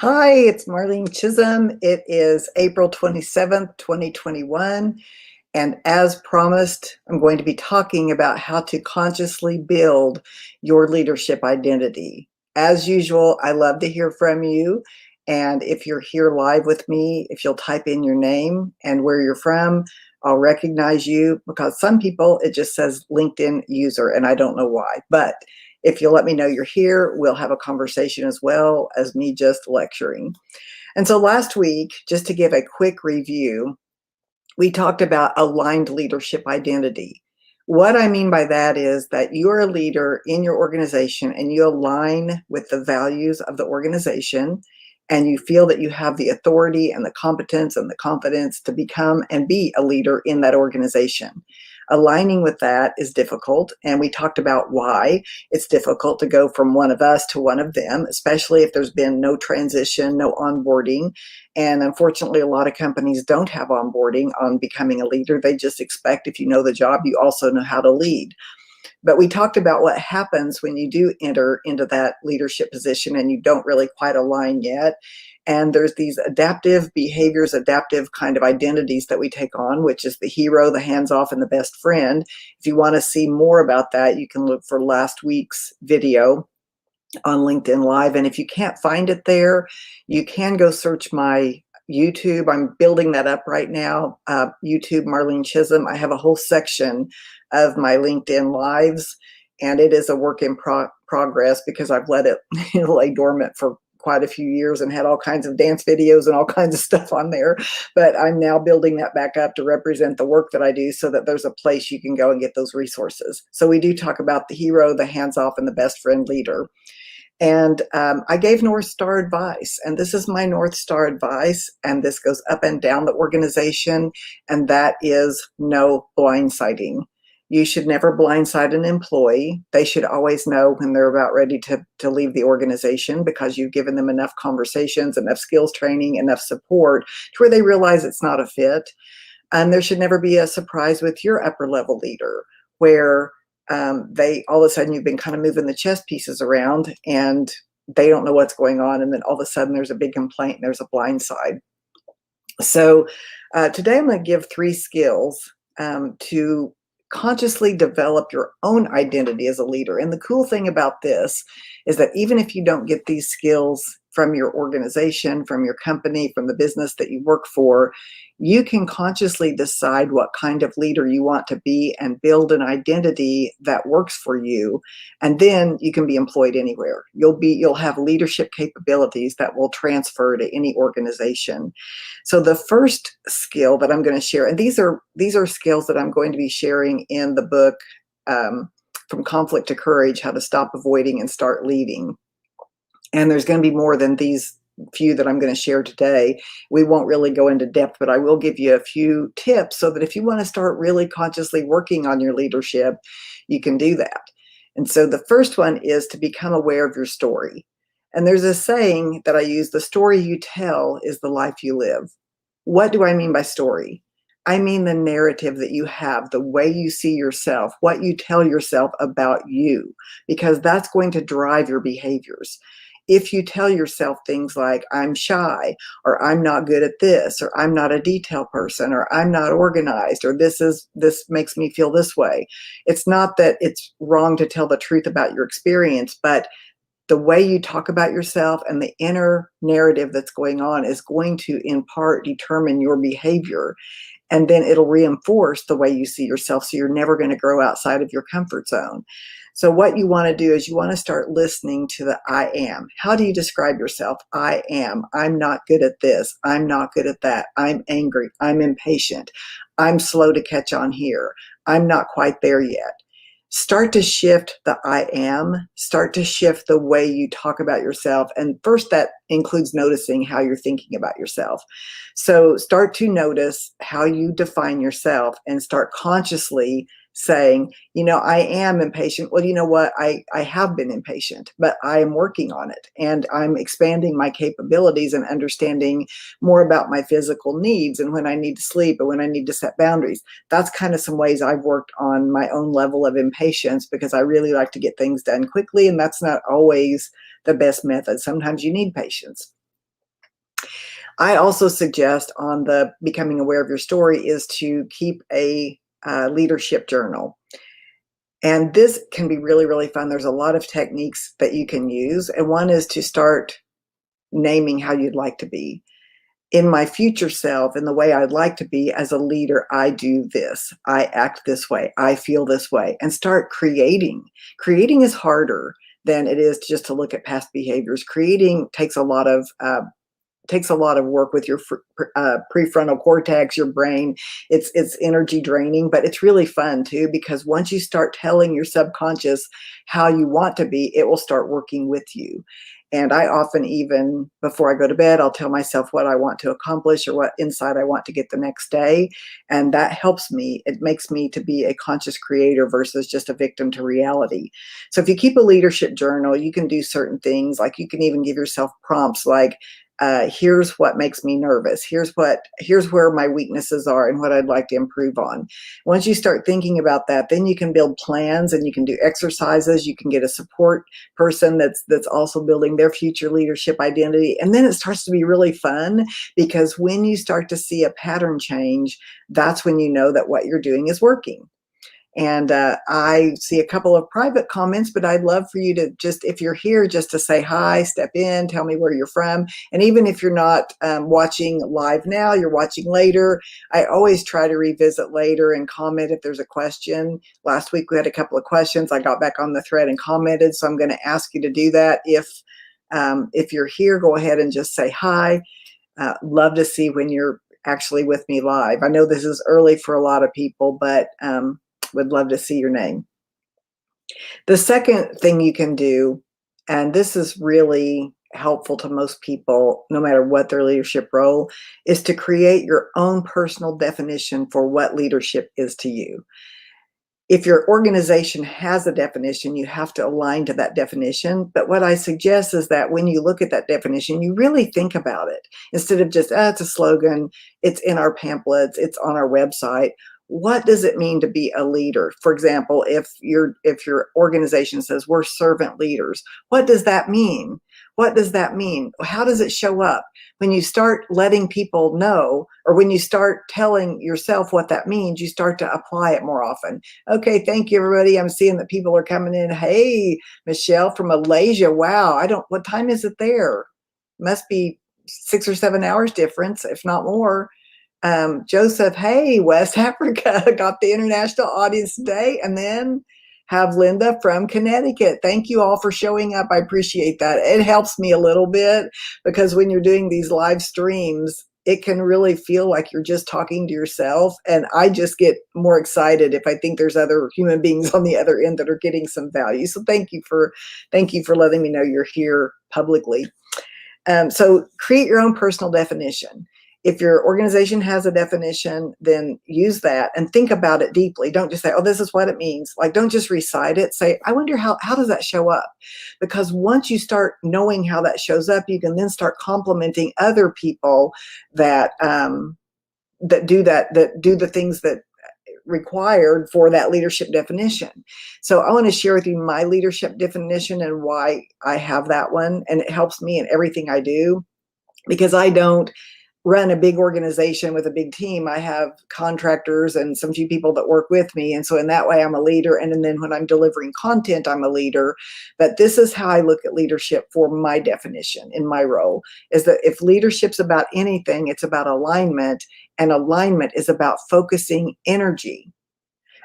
Hi, it's Marlene Chisholm. It is April 27th, 2021. And as promised, I'm going to be talking about how to consciously build your leadership identity. As usual, I love to hear from you. And if you're here live with me, if you'll type in your name and where you're from, I'll recognize you because some people, it just says LinkedIn user, and I don't know why. But if you'll let me know you're here, we'll have a conversation as well as me just lecturing. And so last week, just to give a quick review, we talked about aligned leadership identity. What I mean by that is that you're a leader in your organization and you align with the values of the organization, and you feel that you have the authority and the competence and the confidence to become and be a leader in that organization. Aligning with that is difficult, and we talked about why it's difficult to go from one of us to one of them, especially if there's been no transition, no onboarding. And unfortunately, a lot of companies don't have onboarding on becoming a leader. They just expect if you know the job, you also know how to lead. But we talked about what happens when you do enter into that leadership position and you don't really quite align yet. And there's these adaptive behaviors, adaptive kind of identities that we take on, which is the hero, the hands-off, and the best friend. If you want to see more about that, you can look for last week's video on LinkedIn Live. And if you can't find it there, you can go search my YouTube. I'm building that up right now. YouTube, Marlene Chisholm. I have a whole section of my LinkedIn Lives, and it is a work in progress because I've let it lay dormant for quite a few years and had all kinds of dance videos and all kinds of stuff on there. But I'm now building that back up to represent the work that I do so that there's a place you can go and get those resources. So we do talk about the hero, the hands-off, and the best friend leader. And I gave North Star advice, and this is my North Star advice, and this goes up and down the organization, and that is no blindsiding. You should never blindside an employee. They should always know when they're about ready to leave the organization because you've given them enough conversations, enough skills training, enough support to where they realize it's not a fit. And there should never be a surprise with your upper level leader where they all of a sudden you've been kind of moving the chess pieces around and they don't know what's going on, and then all of a sudden there's a big complaint and there's a blind side. So today I'm going to give 3 skills to consciously develop your own identity as a leader. And the cool thing about this is that even if you don't get these skills from your organization, from your company, from the business that you work for, you can consciously decide what kind of leader you want to be and build an identity that works for you. And then you can be employed anywhere. You'll have leadership capabilities that will transfer to any organization. So the first skill that I'm going to share, and these are skills that I'm going to be sharing in the book, From Conflict to Courage, How to Stop Avoiding and Start Leading. And there's going to be more than these few that I'm going to share today. We won't really go into depth, but I will give you a few tips so that if you want to start really consciously working on your leadership, you can do that. And so the first one is to become aware of your story. And there's a saying that I use: the story you tell is the life you live. What do I mean by story? I mean the narrative that you have, the way you see yourself, what you tell yourself about you, because that's going to drive your behaviors. If you tell yourself things like, I'm shy, or I'm not good at this, or I'm not a detail person, or I'm not organized, or this makes me feel this way. It's not that it's wrong to tell the truth about your experience, but the way you talk about yourself and the inner narrative that's going on is going to, in part, determine your behavior. And then it'll reinforce the way you see yourself. So you're never going to grow outside of your comfort zone. So what you want to do is you want to start listening to the I am. How do you describe yourself? I am. I'm not good at this. I'm not good at that. I'm angry. I'm impatient. I'm slow to catch on here. I'm not quite there yet. Start to shift the I am, start to shift the way you talk about yourself. And first, that includes noticing how you're thinking about yourself. So start to notice how you define yourself and start consciously saying, I am impatient. Well, you know what? I have been impatient, but I am working on it. And I'm expanding my capabilities and understanding more about my physical needs and when I need to sleep and when I need to set boundaries. That's kind of some ways I've worked on my own level of impatience, because I really like to get things done quickly. And that's not always the best method. Sometimes you need patience. I also suggest on the becoming aware of your story is to keep a leadership journal. And this can be really, really fun. There's a lot of techniques that you can use. And one is to start naming how you'd like to be. In my future self, in the way I'd like to be as a leader, I do this, I act this way, I feel this way, and start creating. Creating is harder than it is just to look at past behaviors. Creating takes a lot of work with your prefrontal cortex, your brain. It's energy draining, but it's really fun too, because once you start telling your subconscious how you want to be, it will start working with you. And I often, even before I go to bed, I'll tell myself what I want to accomplish or what insight I want to get the next day. And that helps me. It makes me to be a conscious creator versus just a victim to reality. So if you keep a leadership journal, you can do certain things. Like you can even give yourself prompts like, here's what makes me nervous. Here's where my weaknesses are and what I'd like to improve on. Once you start thinking about that, then you can build plans and you can do exercises. You can get a support person that's also building their future leadership identity. And then it starts to be really fun, because when you start to see a pattern change, that's when you know that what you're doing is working. And I see a couple of private comments, but I'd love for you to just, if you're here, just to say hi, step in, tell me where you're from. And even if you're not watching live now, you're watching later, I always try to revisit later and comment if there's a question. Last week we had a couple of questions. I got back on the thread and commented, so I'm going to ask you to do that. If you're here, go ahead and just say hi. Love to see when you're actually with me live. I know this is early for a lot of people, but would love to see your name. The second thing you can do, and this is really helpful to most people, no matter what their leadership role, is to create your own personal definition for what leadership is to you. If your organization has a definition, you have to align to that definition. But what I suggest is that when you look at that definition, you really think about it instead of just, it's a slogan, it's in our pamphlets, it's on our website. What does it mean to be a leader? For example, if your organization says we're servant leaders, what does that mean? What does that mean? How does it show up? When you start letting people know, or when you start telling yourself what that means, you start to apply it more often. Okay, thank you, everybody. I'm seeing that people are coming in. Hey, Michelle from Malaysia. Wow, what time is it there? Must be 6 or 7 hours difference, if not more. Joseph, hey, West Africa, got the international audience today. And then have Linda from Connecticut. Thank you all for showing up. I appreciate that. It helps me a little bit, because when you're doing these live streams, it can really feel like you're just talking to yourself. And I just get more excited if I think there's other human beings on the other end that are getting some value. So thank you for letting me know you're here publicly. So create your own personal definition. If your organization has a definition, then use that and think about it deeply. Don't just say, oh, this is what it means. Like, don't just recite it. Say, I wonder how does that show up? Because once you start knowing how that shows up, you can then start complimenting other people that do the things that required for that leadership definition. So I want to share with you my leadership definition and why I have that one. And it helps me in everything I do, because I don't run a big organization with a big team. I have contractors and some few people that work with me. And so in that way, I'm a leader. And then when I'm delivering content, I'm a leader. But this is how I look at leadership for my definition in my role, is that if leadership's about anything, it's about alignment. And alignment is about focusing energy.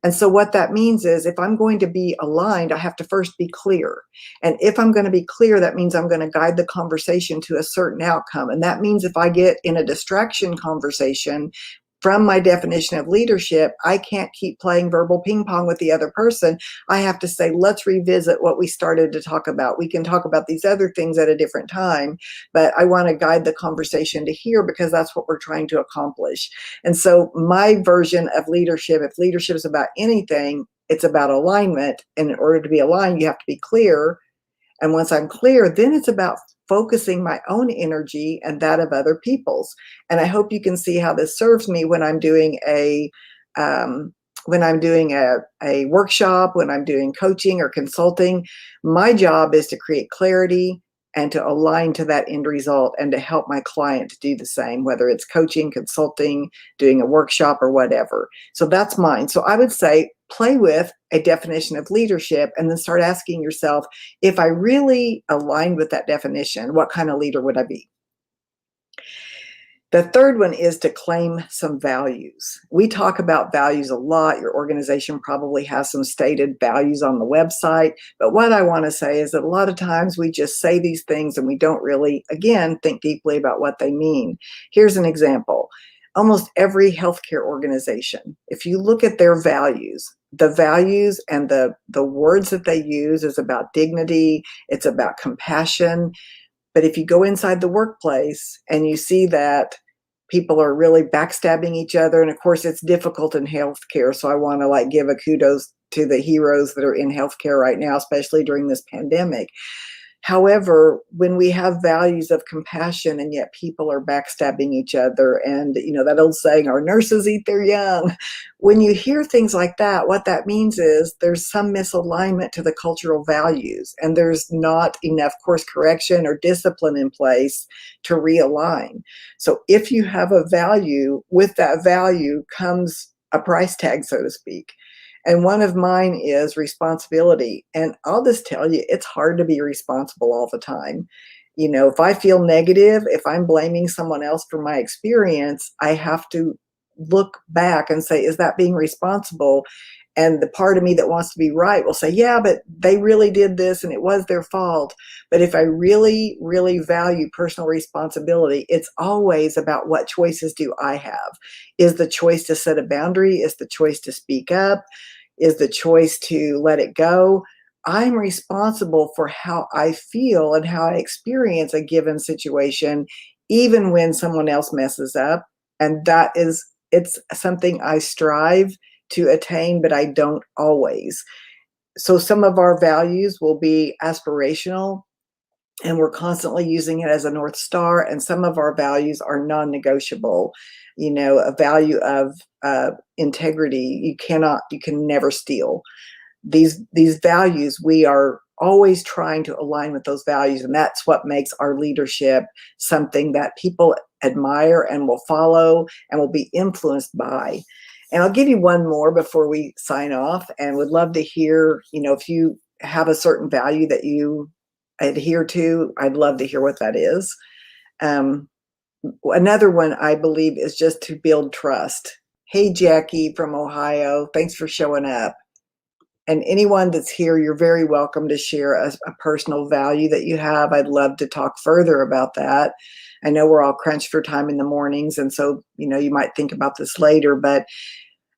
And so what that means is, if I'm going to be aligned, I have to first be clear. And if I'm going to be clear, that means I'm going to guide the conversation to a certain outcome. And that means if I get in a distraction conversation from my definition of leadership, I can't keep playing verbal ping pong with the other person. I have to say, let's revisit what we started to talk about. We can talk about these other things at a different time, but I want to guide the conversation to here, because that's what we're trying to accomplish. And so my version of leadership, if leadership is about anything, it's about alignment. And in order to be aligned, you have to be clear. And once I'm clear, then it's about focusing my own energy and that of other people's. And I hope you can see how this serves me when I'm doing a workshop, when I'm doing coaching or consulting. My job is to create clarity and to align to that end result and to help my client to do the same, whether it's coaching, consulting, doing a workshop, or whatever. So that's mine. So I would say play with a definition of leadership and then start asking yourself, if I really aligned with that definition, what kind of leader would I be? The third one is to claim some values. We talk about values a lot. Your organization probably has some stated values on the website. But what I want to say is that a lot of times we just say these things and we don't really, again, think deeply about what they mean. Here's an example. Almost every healthcare organization, if you look at their values, the values and the words that they use is about dignity, it's about compassion. But if you go inside the workplace and you see that people are really backstabbing each other, and of course it's difficult in healthcare, so I want to give a kudos to the heroes that are in healthcare right now, especially during this pandemic. However, when we have values of compassion and yet people are backstabbing each other, and that old saying, our nurses eat their young. When you hear things like that, what that means is there's some misalignment to the cultural values, and there's not enough course correction or discipline in place to realign. So if you have a value, with that value comes a price tag, so to speak. And one of mine is responsibility. And I'll just tell you, it's hard to be responsible all the time. If I feel negative, if I'm blaming someone else for my experience, I have to look back and say, is that being responsible? And the part of me that wants to be right will say, yeah, but they really did this and it was their fault. But if I really, really value personal responsibility, it's always about what choices do I have? Is the choice to set a boundary? Is the choice to speak up? Is the choice to let it go? I'm responsible for how I feel and how I experience a given situation, even when someone else messes up. And it's something I strive to attain, but I don't always. So some of our values will be aspirational, and we're constantly using it as a North Star. And some of our values are non-negotiable. A value of integrity. You can never steal. These values, we are always trying to align with those values. And that's what makes our leadership something that people admire and will follow and will be influenced by. And I'll give you one more before we sign off, and would love to hear, if you have a certain value that you adhere to, I'd love to hear what that is. Another one I believe is just to build trust. Hey, Jackie from Ohio, thanks for showing up. And anyone that's here, you're very welcome to share a personal value that you have. I'd love to talk further about that. I know we're all crunched for time in the mornings, and so, you might think about this later, but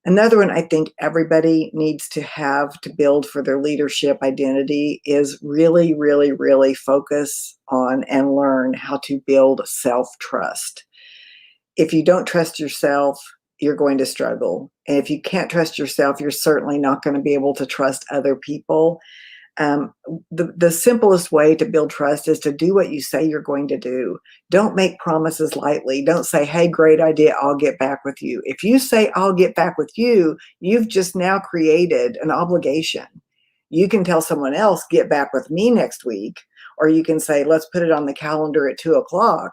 another one I think everybody needs to have to build for their leadership identity is really, really, really focus on and learn how to build self-trust. If you don't trust yourself, you're going to struggle. And if you can't trust yourself, you're certainly not going to be able to trust other people. The simplest way to build trust is to do what you say you're going to do. Don't make promises lightly. Don't say, hey, great idea, I'll get back with you. If you say, I'll get back with you, you've just now created an obligation. You can tell someone else, get back with me next week, or you can say, let's put it on the calendar at 2:00.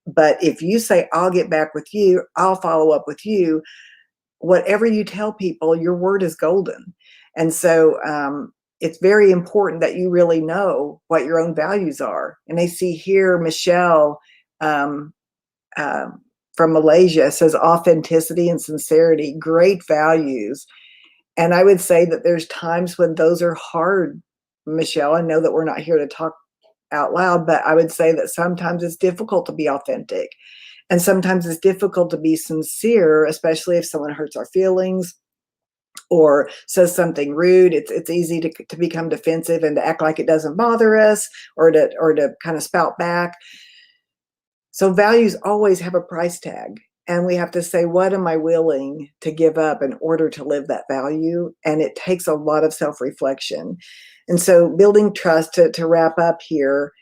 But if you say, I'll get back with you, I'll follow up with you, whatever you tell people, your word is golden. And so it's very important that you really know what your own values are. And I see here, Michelle from Malaysia says authenticity and sincerity, great values. And I would say that there's times when those are hard, Michelle. I know that we're not here to talk out loud, but I would say that sometimes it's difficult to be authentic. And sometimes it's difficult to be sincere, especially if someone hurts our feelings or says something rude. It's easy to become defensive and to act like it doesn't bother us, or to kind of spout back. So values always have a price tag. And we have to say, what am I willing to give up in order to live that value? And it takes a lot of self-reflection. And so building trust, to wrap up here,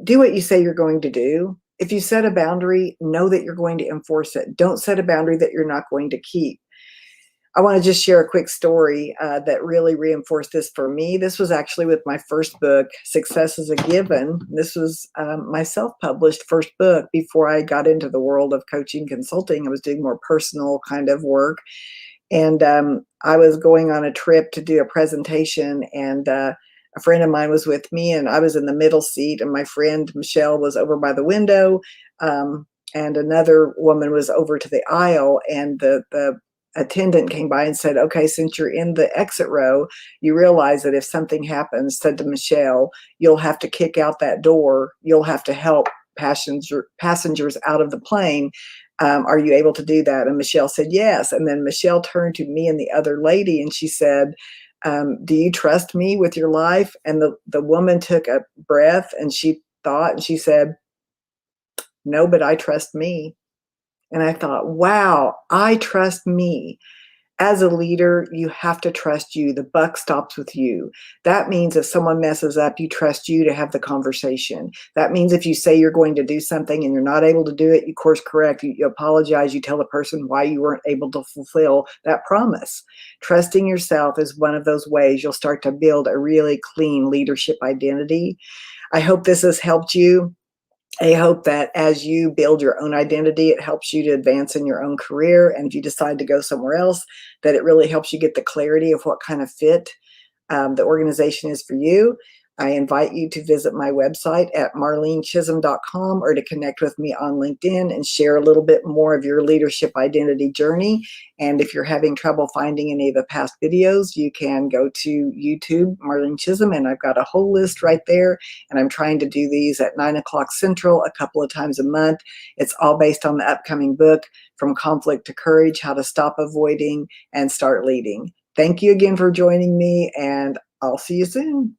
do what you say you're going to do. If you set a boundary, know that you're going to enforce it. Don't set a boundary that you're not going to keep. I want to just share a quick story that really reinforced this for me. This was actually with my first book, Success is a Given. This was my self-published first book before I got into the world of coaching consulting. I was doing more personal kind of work. And I was going on a trip to do a presentation, and a friend of mine was with me, and I was in the middle seat, and my friend Michelle was over by the window, and another woman was over to the aisle, and the attendant came by and said, okay, since you're in the exit row, you realize that if something happens, said to Michelle, you'll have to kick out that door. You'll have to help passengers out of the plane. Are you able to do that? And Michelle said, yes. And then Michelle turned to me and the other lady and she said, do you trust me with your life? And the woman took a breath and she thought, and she said, no, but I trust me. And I thought, wow, I trust me. As a leader, you have to trust you. The buck stops with you. That means if someone messes up, you trust you to have the conversation. That means if you say you're going to do something and you're not able to do it, you course correct, you apologize, you tell the person why you weren't able to fulfill that promise. Trusting yourself is one of those ways you'll start to build a really clean leadership identity. I hope this has helped you. I hope that as you build your own identity, it helps you to advance in your own career. And if you decide to go somewhere else, that it really helps you get the clarity of what kind of fit the organization is for you. I invite you to visit my website at marlenechisholm.com or to connect with me on LinkedIn and share a little bit more of your leadership identity journey. And if you're having trouble finding any of the past videos, you can go to YouTube, Marlene Chisholm, and I've got a whole list right there. And I'm trying to do these at 9 o'clock Central a couple of times a month. It's all based on the upcoming book, From Conflict to Courage, How to Stop Avoiding and Start Leading. Thank you again for joining me, and I'll see you soon.